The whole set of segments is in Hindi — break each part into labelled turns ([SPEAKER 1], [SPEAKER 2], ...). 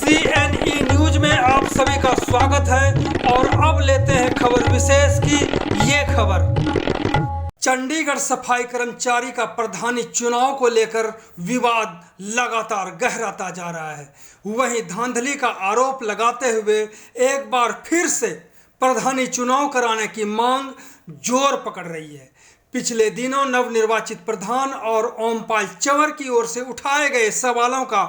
[SPEAKER 1] CNE न्यूज में आप सभी का स्वागत है और अब लेते हैं खबर विशेष की ये खबर। चंडीगढ़ सफाई कर्मचारी का प्रधानी चुनाव को लेकर विवाद लगातार गहराता जा रहा है। वहीं धांधली का आरोप लगाते हुए एक बार फिर से प्रधानी चुनाव कराने की मांग जोर पकड़ रही है। पिछले दिनों नवनिर्वाचित प्रधान और ओमपाल चंवर की ओर से उठाए गए सवालों का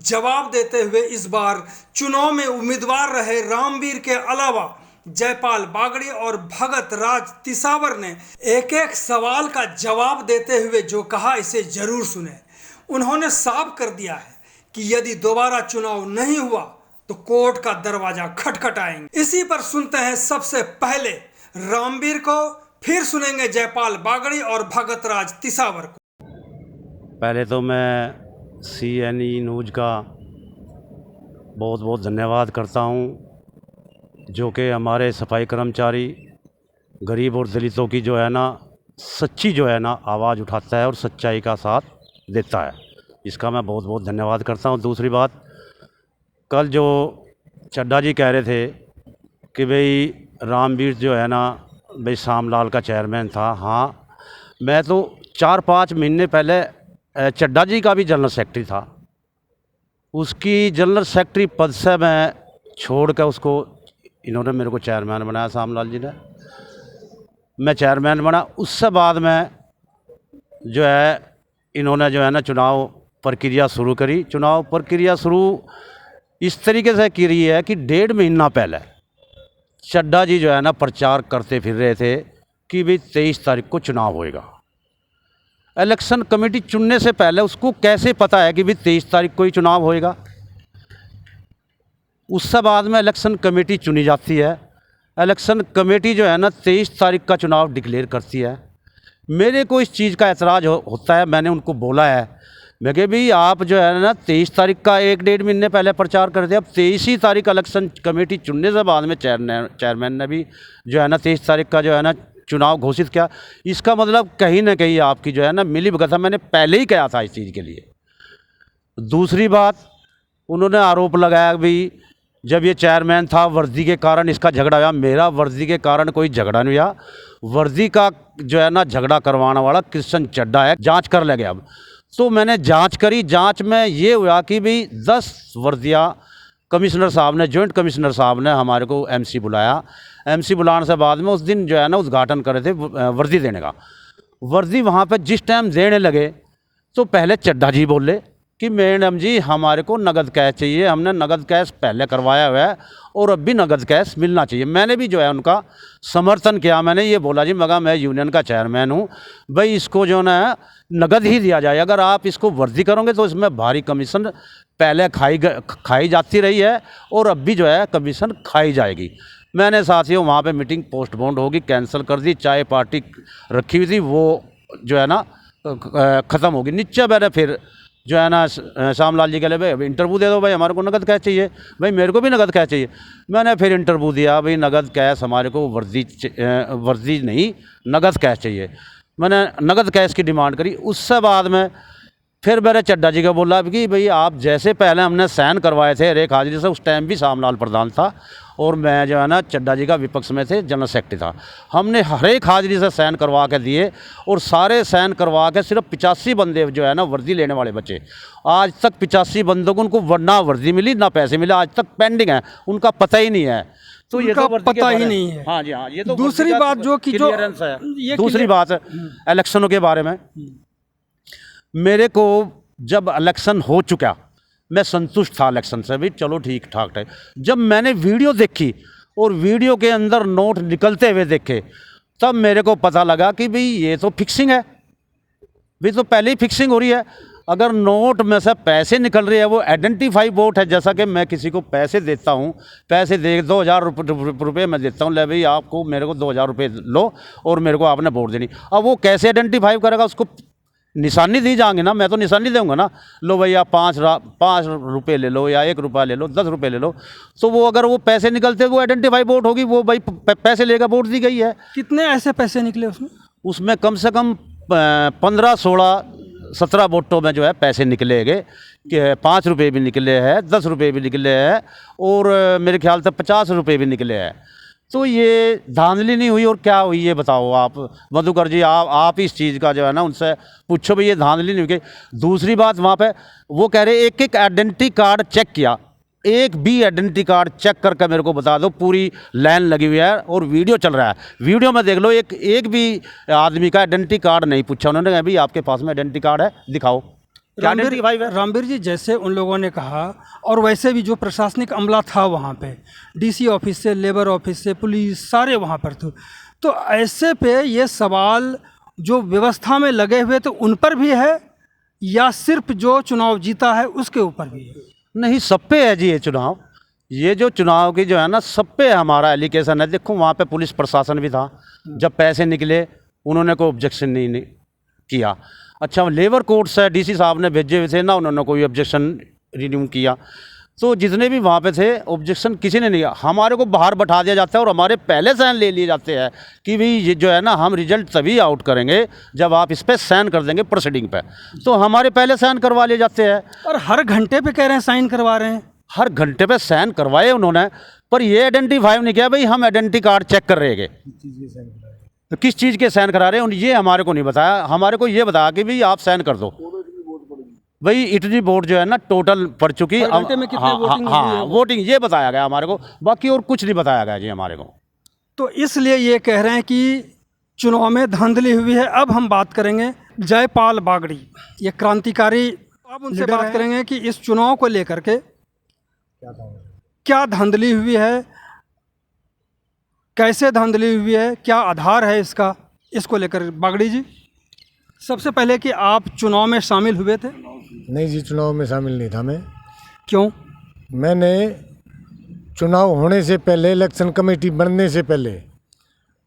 [SPEAKER 1] जवाब देते हुए इस बार चुनाव में उम्मीदवार रहे रामवीर के अलावा जयपाल बागड़ी और भगत राज तिसावर ने एक एक सवाल का जवाब देते हुए जो कहा इसे जरूर सुने। उन्होंने साफ कर दिया है कि यदि दोबारा चुनाव नहीं हुआ तो कोर्ट का दरवाजा खटखटाएंगे। इसी पर सुनते हैं सबसे पहले रामवीर को, फिर सुनेंगे जयपाल बागड़ी और भगत राज तिसावर को।
[SPEAKER 2] पहले तो मैं CNE न्यूज़ का बहुत बहुत धन्यवाद करता हूँ, जो कि हमारे सफाई कर्मचारी गरीब और दलितों की जो है ना सच्ची जो है ना आवाज़ उठाता है और सच्चाई का साथ देता है। इसका मैं बहुत बहुत धन्यवाद करता हूँ। दूसरी बात, कल जो चड्ढा जी कह रहे थे कि भाई रामवीर जो है ना भाई शामलाल का चेयरमैन था। हाँ, मैं तो 4-5 महीने पहले चड्ढा जी का भी जनरल सेक्रेटरी था। उसकी जनरल सेक्रेटरी पद से मैं छोड़ कर उसको इन्होंने मेरे को चेयरमैन बनाया, शामलाल जी ने। मैं चेयरमैन बना, उससे बाद में जो है इन्होंने जो है ना चुनाव प्रक्रिया शुरू करी। चुनाव प्रक्रिया शुरू इस तरीके से की रही है कि 1.5 महीना पहले चड्ढा जी जो है ना प्रचार करते फिर रहे थे कि भाई 23 तारीख को चुनाव होएगा। इलेक्शन कमेटी चुनने से पहले उसको कैसे पता है कि भाई 23 तारीख को ही चुनाव होएगा? उससे बाद में इलेक्शन कमेटी चुनी जाती है। इलेक्शन कमेटी जो है ना 23 तारीख का चुनाव डिक्लेयर करती है। मेरे को इस चीज़ का एतराज़ होता है। मैंने उनको बोला है, मैं कहा भाई आप जो है ना 23 तारीख का 1-1.5 महीने पहले प्रचार कर दिया। अब 23 ही तारीख इलेक्शन कमेटी चुनने से बाद में चेयरमैन ने भी जो है ना 23 तारीख का जो है ना चुनाव घोषित किया। इसका मतलब कहीं ना कहीं आपकी जो है ना मिली भगत है। मैंने पहले ही कहा था इस चीज़ के लिए। दूसरी बात, उन्होंने आरोप लगाया भाई जब ये चेयरमैन था वर्दी के कारण इसका झगड़ा हुआ। मेरा वर्दी के कारण कोई झगड़ा नहीं हुआ। वर्दी का जो है ना झगड़ा करवाने वाला कृष्ण चड्ढा है। जांच कर लेंगे। अब तो मैंने जांच करी। जांच में ये हुआ कि भाई 10 वर्दियाँ कमिश्नर साहब ने, जॉइंट कमिश्नर साहब ने हमारे को MC बुलाया। MC बुलाने से बाद में उस दिन जो है ना उद्घाटन करे थे वर्दी देने का। वर्दी वहाँ पे जिस टाइम देने लगे तो पहले चड्ढा जी बोले कि मैडम जी हमारे को नगद कैश चाहिए, हमने नगद कैश पहले करवाया हुआ है और अब भी नगद कैश मिलना चाहिए। मैंने भी जो है उनका समर्थन किया। मैंने ये बोला जी मगर मैं यूनियन का चेयरमैन हूँ, भाई इसको जो ना नगद ही दिया जाए। अगर आप इसको वर्दी करोगे तो इसमें भारी कमीशन पहले खाई जाती रही है और अब भी जो है कमीशन खाई जाएगी। मैंने साथियों वहाँ पे मीटिंग पोस्टपोन्ड होगी, कैंसिल कर दी। चाय पार्टी रखी हुई थी वो जो है ना ख़त्म होगी। नीचे मैंने फिर जो है ना श्यामलाल जी के लिए भाई इंटरव्यू दे दो, भाई हमारे को नगद कैश चाहिए, भाई मेरे को भी नगद कैश चाहिए। मैंने फिर इंटरव्यू दिया, भाई नगद कैश हमारे को वर्दी नहीं नगद कैश चाहिए। मैंने नगद कैश की डिमांड करी। उससे बाद में फिर मैंने चड्ढा जी को बोला कि भाई आप जैसे पहले हमने साइन करवाए थे हर एक हाजिरी से, उस टाइम भी श्यामलाल प्रधान था और मैं जो है ना चड्ढा जी का विपक्ष में थे, जनरल सेक्रेटरी था। हमने हर एक हाजिरी से साइन करवा के दिए और सारे साइन करवा के सिर्फ 85 बंदे जो है ना वर्दी लेने वाले बचे। आज तक 85 बंदों को उनको ना वर्दी मिली ना पैसे मिले, आज तक पेंडिंग है, उनका पता ही नहीं है। तो ये तो
[SPEAKER 1] पता ही नहीं है।
[SPEAKER 2] हाँ जी हाँ, ये तो
[SPEAKER 1] दूसरी बात जो कि जो
[SPEAKER 2] दूसरी बात इलेक्शनों के बारे में, मेरे को जब इलेक्शन हो चुका मैं संतुष्ट था इलेक्शन से, भी चलो ठीक ठाक है। जब मैंने वीडियो देखी और वीडियो के अंदर नोट निकलते हुए देखे तब मेरे को पता लगा कि भाई ये तो फिक्सिंग है, भी तो पहले ही फिक्सिंग हो रही है। अगर नोट में से पैसे निकल रहे हैं वो आइडेंटिफाई वोट है। जैसा कि मैं किसी को पैसे देता हूँ, पैसे दे 2000 रुपये मैं देता हूँ, ले भाई आपको मेरे को 2000 रुपये लो और मेरे को आपने वोट देनी। अब वो कैसे आइडेंटिफाई करेगा? उसको निशानी दी जाएंगे ना, मैं तो निशानी दूंगा ना, लो भैया 5 रुपये ले लो या 1 रुपया ले लो, 10 रुपये ले लो। तो वो अगर वो पैसे निकलते वो आइडेंटिफाई वोट होगी, वो भाई पैसे लेकर वोट दी गई है।
[SPEAKER 1] कितने ऐसे पैसे निकले उसमें?
[SPEAKER 2] उसमें कम से कम 15, 16, 17 वोटों में जो है पैसे निकलेंगे कि 5 रुपये भी निकले हैं, 10 रुपये भी निकले हैं और मेरे ख्याल से 50 रुपये भी निकले हैं। तो ये धांधली नहीं हुई और क्या हुई ये बताओ आप मधुकर जी, आप इस चीज़ का जो है ना उनसे पूछो भाई, ये धांधली नहीं हुई। दूसरी बात, वहाँ पे वो कह रहे एक आइडेंटिटी कार्ड चेक किया, एक भी आइडेंटिटी कार्ड चेक करके मेरे को बता दो। पूरी लाइन लगी हुई है और वीडियो चल रहा है, वीडियो में देख लो, एक भी आदमी का आइडेंटिटी कार्ड नहीं पूछा उन्होंने। कहा भाई आपके पास में आइडेंटिटी कार्ड है, दिखाओ।
[SPEAKER 1] रामवीर जी, जैसे उन लोगों ने कहा और वैसे भी जो प्रशासनिक अमला था वहाँ पे, डीसी ऑफिस से, लेबर ऑफिस से, पुलिस, सारे वहाँ पर थे। तो ऐसे पे ये सवाल जो व्यवस्था में लगे हुए थे उन पर भी है या सिर्फ जो चुनाव जीता है उसके ऊपर भी है?
[SPEAKER 2] नहीं, सब पे है जी ये चुनाव। ये जो चुनाव की जो है ना सब पे हमारा एलिगेशन है। देखो वहाँ पे पुलिस प्रशासन भी था, जब पैसे निकले उन्होंने कोई ऑब्जेक्शन नहीं किया। अच्छा, लेबर कोर्ट से डीसी साहब ने भेजे हुए थे ना, उन्होंने कोई ऑब्जेक्शन रिन्यू किया। तो जितने भी वहाँ पे थे ऑब्जेक्शन किसी ने नहीं किया। हमारे को बाहर बैठा दिया जाता है और हमारे पहले साइन ले लिए जाते हैं कि भाई ये जो है ना हम रिजल्ट तभी आउट करेंगे जब आप इस पर साइन कर देंगे प्रोसीडिंग पे। तो हमारे पहले साइन करवा लिए जाते हैं।
[SPEAKER 1] और हर घंटे पे कह रहे हैं साइन करवा रहे हैं,
[SPEAKER 2] हर घंटे पे साइन करवाए उन्होंने, पर ये आइडेंटिफाई नहीं किया भाई हम आइडेंटिटी कार्ड चेक कर रहे हैं। तो किस चीज़ के साइन करा रहे हैं ये हमारे को नहीं बताया। हमारे को ये बताया कि भाई आप साइन कर दो। भाई इटनी बोर्ड जो है ना टोटल पड़ चुकी।
[SPEAKER 1] घंटे में कितनी वोटिंग हुई है?
[SPEAKER 2] वोटिंग ये बताया गया हमारे को, बाकी और कुछ नहीं बताया गया जी हमारे को।
[SPEAKER 1] तो इसलिए ये कह रहे हैं कि चुनाव में धांधली हुई है। अब हम बात करेंगे जयपाल बागड़ी, ये क्रांतिकारी, अब उनसे बात करेंगे कि इस चुनाव को लेकर के क्या धांधली हुई है, कैसे धांधली हुई है, क्या आधार है इसका, इसको लेकर बागड़ी जी सबसे पहले कि आप चुनाव में शामिल हुए थे?
[SPEAKER 3] नहीं जी, चुनाव में शामिल नहीं था मैं।
[SPEAKER 1] क्यों?
[SPEAKER 3] मैंने चुनाव होने से पहले, इलेक्शन कमेटी बनने से पहले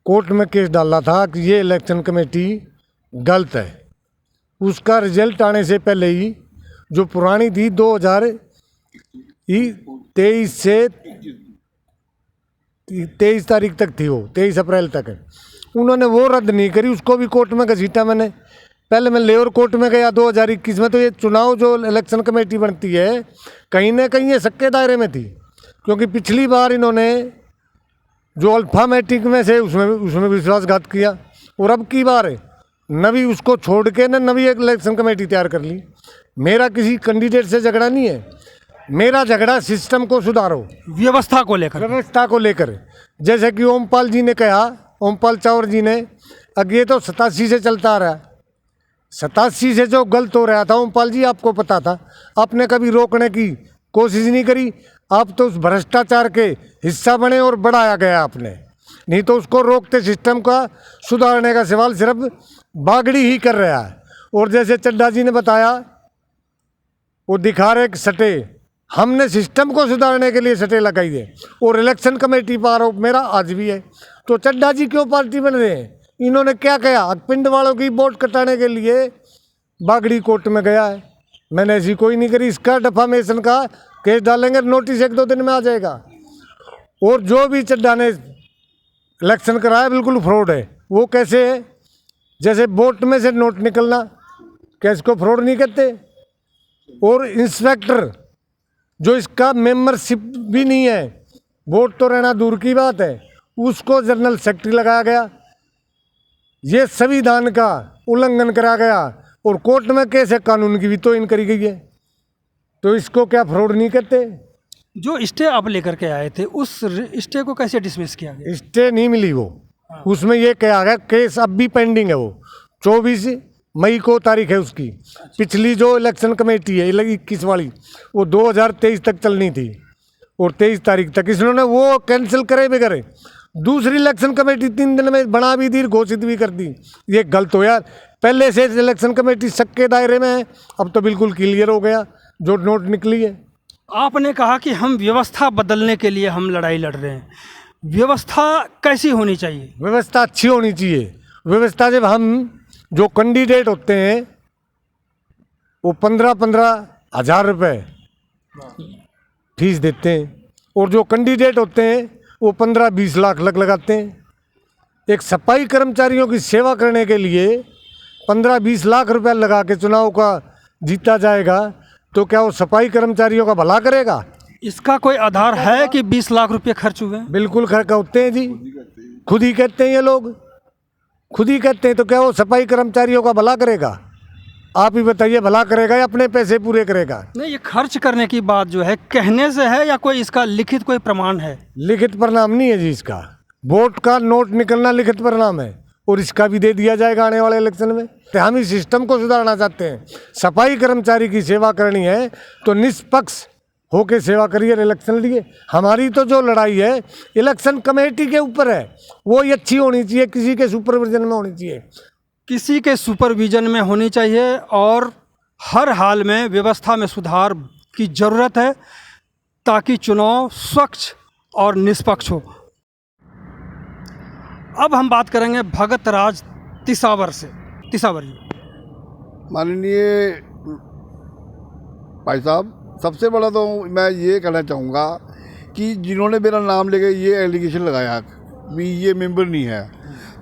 [SPEAKER 3] कोर्ट में केस डाला था कि ये इलेक्शन कमेटी गलत है। उसका रिजल्ट आने से पहले ही जो पुरानी थी 2023 से 23 तारीख तक थी, वो 23 अप्रैल तक है, उन्होंने वो रद्द नहीं करी, उसको भी कोर्ट में घसीटा मैंने। पहले मैं लेबर कोर्ट में गया 2021 में। तो ये चुनाव जो इलेक्शन कमेटी बनती है कहीं ना कहीं ये सक्के दायरे में थी, क्योंकि पिछली बार इन्होंने जो अल्फामेटिक में से उसमें विश्वासघात किया और अब की बार नवी उसको छोड़ के नवी एक इलेक्शन कमेटी तैयार कर ली। मेरा किसी कैंडिडेट से झगड़ा नहीं है, मेरा झगड़ा सिस्टम को सुधारो,
[SPEAKER 1] व्यवस्था को लेकर।
[SPEAKER 3] जैसे कि ओमपाल जी ने कहा, ओमपाल चावर जी ने, अब ये तो 87 से चलता आ रहा है। 87 से जो गलत हो रहा था ओमपाल जी आपको पता था, आपने कभी रोकने की कोशिश नहीं करी। आप तो उस भ्रष्टाचार के हिस्सा बने और बढ़ाया गया आपने, नहीं तो उसको रोकते। सिस्टम का सुधारने का सवाल सिर्फ बागड़ी ही कर रहा है। और जैसे चड्ढा जी ने बताया, वो दिखा रहे सटे, हमने सिस्टम को सुधारने के लिए सटे लगाई है और इलेक्शन कमेटी पर आरोप मेरा आज भी है। तो चड्ढा जी क्यों पार्टी बन रहे हैं? इन्होंने क्या किया? पिंड वालों की वोट कटाने के लिए बागड़ी कोर्ट में गया है, मैंने ऐसी कोई नहीं करी। इसका डिफामेशन का केस डालेंगे, नोटिस 1-2 दिन में आ जाएगा। और जो भी चड्ढा ने इलेक्शन कराया बिल्कुल फ्रॉड है। वो कैसे है? जैसे वोट में से नोट निकलना, क्या इसको फ्रॉड नहीं कहते? और इंस्पेक्टर जो इसका मेंबरशिप भी नहीं है, वोट तो रहना दूर की बात है, उसको जनरल सेक्रेटरी लगाया गया। ये संविधान का उल्लंघन करा गया और कोर्ट में केस है, कानून की भी तोहिन करी गई है। तो इसको क्या फ्रॉड नहीं कहते?
[SPEAKER 1] जो स्टे आप लेकर के आए थे उस स्टे को कैसे डिसमिस किया गया?
[SPEAKER 3] स्टे नहीं मिली वो, उसमें ये कहा गया केस अब भी पेंडिंग है। वो 24 मई को तारीख है उसकी। पिछली जो इलेक्शन कमेटी है 21 वाली, वो 2023 तक चलनी थी और 23 तारीख तक इन्होंने वो कैंसिल करे बगैर दूसरी इलेक्शन कमेटी 3 दिन में बना भी दी, घोषित भी कर दी। ये गलत हो यार। पहले से इलेक्शन कमेटी सक्के दायरे में है, अब तो बिल्कुल क्लियर हो गया जो नोट निकली है।
[SPEAKER 1] आपने कहा कि हम व्यवस्था बदलने के लिए हम लड़ाई लड़ रहे हैं। व्यवस्था कैसी होनी चाहिए?
[SPEAKER 3] व्यवस्था अच्छी होनी चाहिए। व्यवस्था जब हम जो कैंडिडेट होते हैं वो 15-15 हज़ार रुपये फीस देते हैं और जो कैंडिडेट होते हैं वो 15-20 लाख लगाते हैं। एक सफाई कर्मचारियों की सेवा करने के लिए 15-20 लाख रुपया लगा के चुनाव का जीता जाएगा, तो क्या वो सफाई कर्मचारियों का भला करेगा?
[SPEAKER 1] इसका कोई आधार है कि 20 लाख रुपए खर्च हुए हैं?
[SPEAKER 3] बिल्कुल खर्च होते हैं जी, खुद ही कहते हैं ये लोग, खुद ही कहते हैं। तो क्या वो सफाई कर्मचारियों का भला करेगा? आप ही बताइए, भला करेगा या अपने पैसे पूरे करेगा?
[SPEAKER 1] नहीं, ये खर्च करने की बात जो है कहने से है या कोई इसका लिखित कोई प्रमाण है?
[SPEAKER 3] लिखित परिणाम नहीं है जी इसका। वोट का नोट निकलना लिखित परिणाम है, और इसका भी दे दिया जाएगा आने वाले इलेक्शन में। तो हम इस सिस्टम को सुधारना चाहते हैं। सफाई कर्मचारी की सेवा करनी है तो निष्पक्ष होके सेवा करिए, इलेक्शन लिए। हमारी तो जो लड़ाई है इलेक्शन कमेटी के ऊपर है, वो ही अच्छी होनी चाहिए, किसी के सुपरविजन में होनी चाहिए।
[SPEAKER 1] किसी के सुपरविजन में होनी चाहिए और हर हाल में व्यवस्था में सुधार की ज़रूरत है ताकि चुनाव स्वच्छ और निष्पक्ष हो। अब हम बात करेंगे भगत राज तिसावर से। तिसावर जी।
[SPEAKER 4] माननीय भाई साहब, सबसे बड़ा तो मैं ये कहना चाहूँगा कि जिन्होंने मेरा नाम लेके ये एलिगेशन लगाया भी ये मेंबर नहीं है,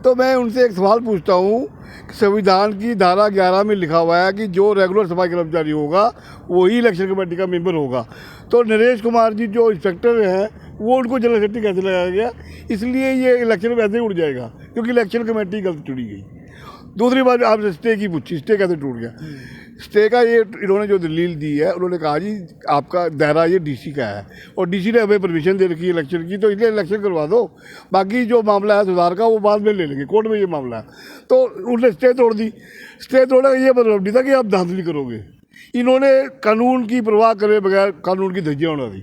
[SPEAKER 4] तो मैं उनसे एक सवाल पूछता हूँ कि संविधान की धारा 11 में लिखा हुआ है कि जो रेगुलर सफाई कर्मचारी होगा वही इलेक्शन कमेटी का मेंबर होगा। तो नरेश कुमार जी जो इंस्पेक्टर हैं वो उनको जनरल सेक्रेटरी कैसे लगाया गया? इसलिए ये इलेक्शन वैसे ही उड़ जाएगा क्योंकि इलेक्शन कमेटी गलत चुनी गई। दूसरी बात आपने स्टे की पूछी, स्टे कैसे टूट गया? स्टे का ये इन्होंने जो दलील दी है, उन्होंने कहा जी आपका दायरा ये डीसी का है और डीसी ने हमें परमिशन दे रखी है इलेक्शन की, तो इसलिए इलेक्शन करवा दो, बाकी जो मामला है सुधार का वो बाद में ले लेंगे, कोर्ट में ये मामला है। तो उन्होंने स्टे तोड़ दी। स्टे तोड़ने का ये मतलब नहीं था कि आप धांधली करोगे। इन्होंने कानून की परवाह करे बगैर कानून की धज्जियाँ उड़ा दी।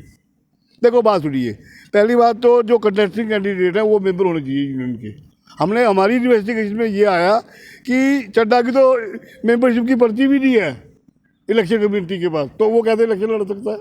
[SPEAKER 4] देखो बात सुनिए, पहली बात तो जो कंटेस्टिंग कैंडिडेट है वो मेंबर होने चाहिए यूनियन के। हमने हमारी इन्वेस्टिगेशन में ये आया कि चड्डा की तो मेंबरशिप की पर्ची भी नहीं है इलेक्शन कमेटी के पास, तो वो कैसे इलेक्शन लड़ सकता है?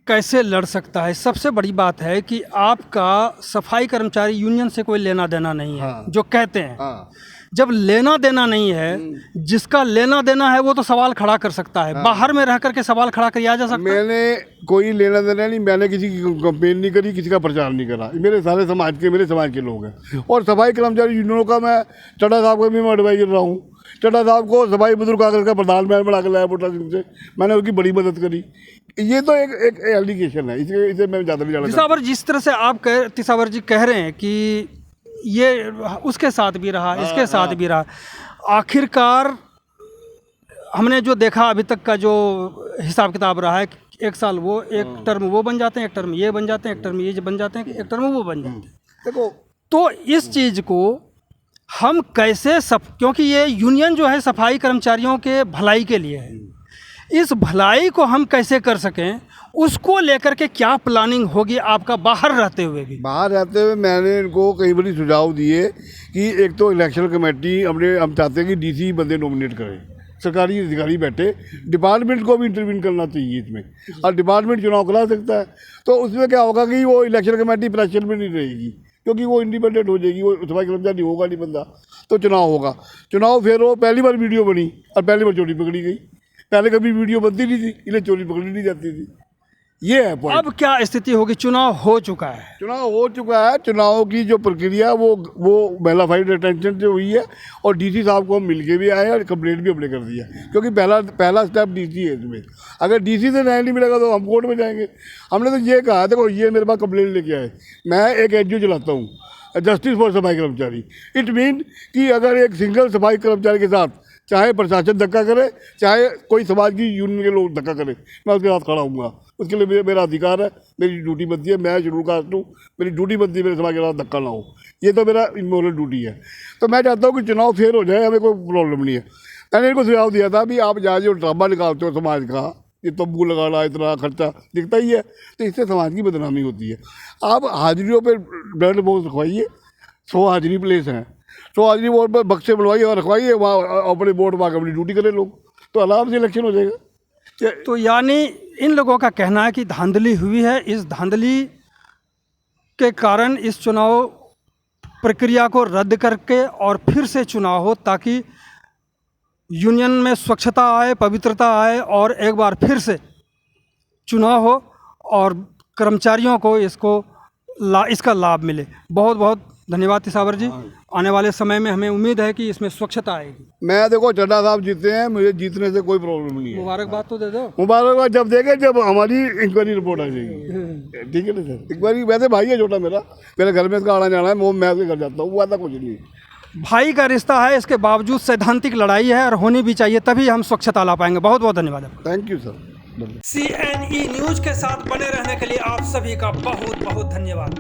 [SPEAKER 1] कैसे लड़ सकता है? सबसे बड़ी बात है कि आपका सफाई कर्मचारी यूनियन से कोई लेना देना नहीं है।
[SPEAKER 4] हाँ।
[SPEAKER 1] जो कहते हैं
[SPEAKER 4] हाँ।
[SPEAKER 1] जब लेना देना नहीं है, जिसका लेना देना है वो तो सवाल खड़ा कर सकता है। बाहर में रह करके सवाल खड़ा किया जा सकता है।
[SPEAKER 4] मैंने कोई लेना देना नहीं, मैंने किसी की कंपेन नहीं करी, किसी का प्रचार नहीं करा। मेरे सारे समाज के मेरे समाज के लोग हैं और सफाई कर्मचारी यूनियनों का मैं चड्डा साहब का भी मैं एडवाइजर रहा हूँ। चड्डा साहब को सफाई बुजुर्ग कांग्रेस का प्रधान मैं बना के लाया बोटा सिंह से, मैंने उनकी बड़ी मदद करी। ये तो एक एलिगेशन है, इसे मैं ज़्यादा नहीं जाना।
[SPEAKER 1] तिसावर, जिस तरह से आप तिसावर जी कह रहे हैं कि ये उसके साथ भी रहा, इसके साथ भी रहा, आखिरकार हमने जो देखा अभी तक का जो हिसाब किताब रहा है, एक साल वो, एक टर्म वो बन जाते हैं, एक टर्म ये बन जाते हैं, एक टर्म ये बन जाते हैं, एक टर्म वो बन जाते हैं।
[SPEAKER 4] देखो,
[SPEAKER 1] तो इस चीज़ को हम कैसे क्योंकि ये यूनियन जो है सफाई कर्मचारियों के भलाई के लिए है, इस भलाई को हम कैसे कर सकें उसको लेकर के क्या प्लानिंग होगी आपका बाहर रहते हुए भी?
[SPEAKER 4] बाहर रहते हुए मैंने इनको कई बार सुझाव दिए कि एक तो इलेक्शन कमेटी हम चाहते हैं कि डीसी बंदे नॉमिनेट करें, सरकारी अधिकारी बैठे, डिपार्टमेंट को भी इंटरवीन करना चाहिए इसमें, और डिपार्टमेंट चुनाव करा सकता है। तो उसमें क्या होगा कि वो इलेक्शन कमेटी प्रेशर में नहीं रहेगी क्योंकि वो इंडिपेंडेंट हो जाएगी, वो सफाई कर्मचारी होगा नहीं बंदा, तो चुनाव होगा। चुनाव फिर वो पहली बार वीडियो बनी और पहली बार चोरी पकड़ी गई। पहले कभी वीडियो बनती नहीं थी, इन्हें चोरी पकड़ी नहीं जाती थी। ये है पॉइंट।
[SPEAKER 1] अब क्या स्थिति होगी? चुनाव हो चुका है,
[SPEAKER 4] चुनाव हो चुका है। चुनाव की जो प्रक्रिया वो वेलाफाइड अटेंशन से हुई है और डीसी साहब को हम मिलके भी आए और कंप्लेंट भी हमने कर दिया क्योंकि पहला स्टेप डीसी है इसमें। अगर डीसी से न्याय नहीं मिलेगा तो हम कोर्ट में जाएंगे। हमने तो ये कहा, देखो ये मेरे पास कंप्लेंट लेके आए, मैं एक एनजीओ चलाता हूँ, जस्टिस फॉर सफाई कर्मचारी। इट मीन कि अगर एक सिंगल सफाई कर्मचारी के साथ चाहे प्रशासन धक्का करे, चाहे कोई समाज की यूनियन के लोग धक्का करे, मैं उसके साथ खड़ा हूँगा। उसके लिए मेरा अधिकार है, मेरी ड्यूटी बनती है। मैं शेड्यूल कास्ट हूँ, मेरी ड्यूटी बनती है मेरे समाज के साथ धक्का ना हो, ये तो मेरा इमोरल ड्यूटी है। तो मैं चाहता हूँ कि चुनाव फेल हो जाए, हमें कोई प्रॉब्लम नहीं है। मैंने इनको सुझाव दिया था भी आप जहाँ जो ड्रामा निकालते हो समाज का, ये तंबू लगाना, इतना खर्चा दिखता ही है, तो इससे समाज की बदनामी होती है। आप हाजिरियों पर ब्लड बॉक्स रखवाइए, 100 हाजिरी प्लेस हैं, 100 हाजिरी बोर्ड पर बक्से बुलवाइए और रखवाइए, वहाँ अपने बोर्ड पर अपनी ड्यूटी करें लोग, तो आराम से इलेक्शन हो जाएगा।
[SPEAKER 1] तो यानी इन लोगों का कहना है कि धांधली हुई है, इस धांधली के कारण इस चुनाव प्रक्रिया को रद्द करके और फिर से चुनाव हो ताकि यूनियन में स्वच्छता आए, पवित्रता आए और एक बार फिर से चुनाव हो और कर्मचारियों को इसका लाभ मिले। बहुत बहुत धन्यवाद तिसावर जी। आने वाले समय में हमें उम्मीद है कि इसमें स्वच्छता आएगी।
[SPEAKER 4] मैं देखो चड्ढा साहब जीते हैं, मुझे जीतने से कोई प्रॉब्लम नहीं है।
[SPEAKER 1] मुबारकबाद तो दे दो।
[SPEAKER 4] मुबारकबाद जब देंगे जब हमारी इंक्वायरी रिपोर्ट आ जाएगी। ठीक है ना सर। इंक्वायरी वैसे भाई है छोटा मेरे घर में इसका आना जाना है, मैं उसके घर जाता हूँ, वो ऐसा कुछ नहीं।
[SPEAKER 1] भाई का रिश्ता है, इसके बावजूद सैद्धांतिक लड़ाई है और होनी भी चाहिए, तभी हम स्वच्छता ला पाएंगे। बहुत बहुत धन्यवाद।
[SPEAKER 4] Thank you sir.
[SPEAKER 1] CNE news के साथ बने रहने के लिए आप सभी का बहुत बहुत धन्यवाद।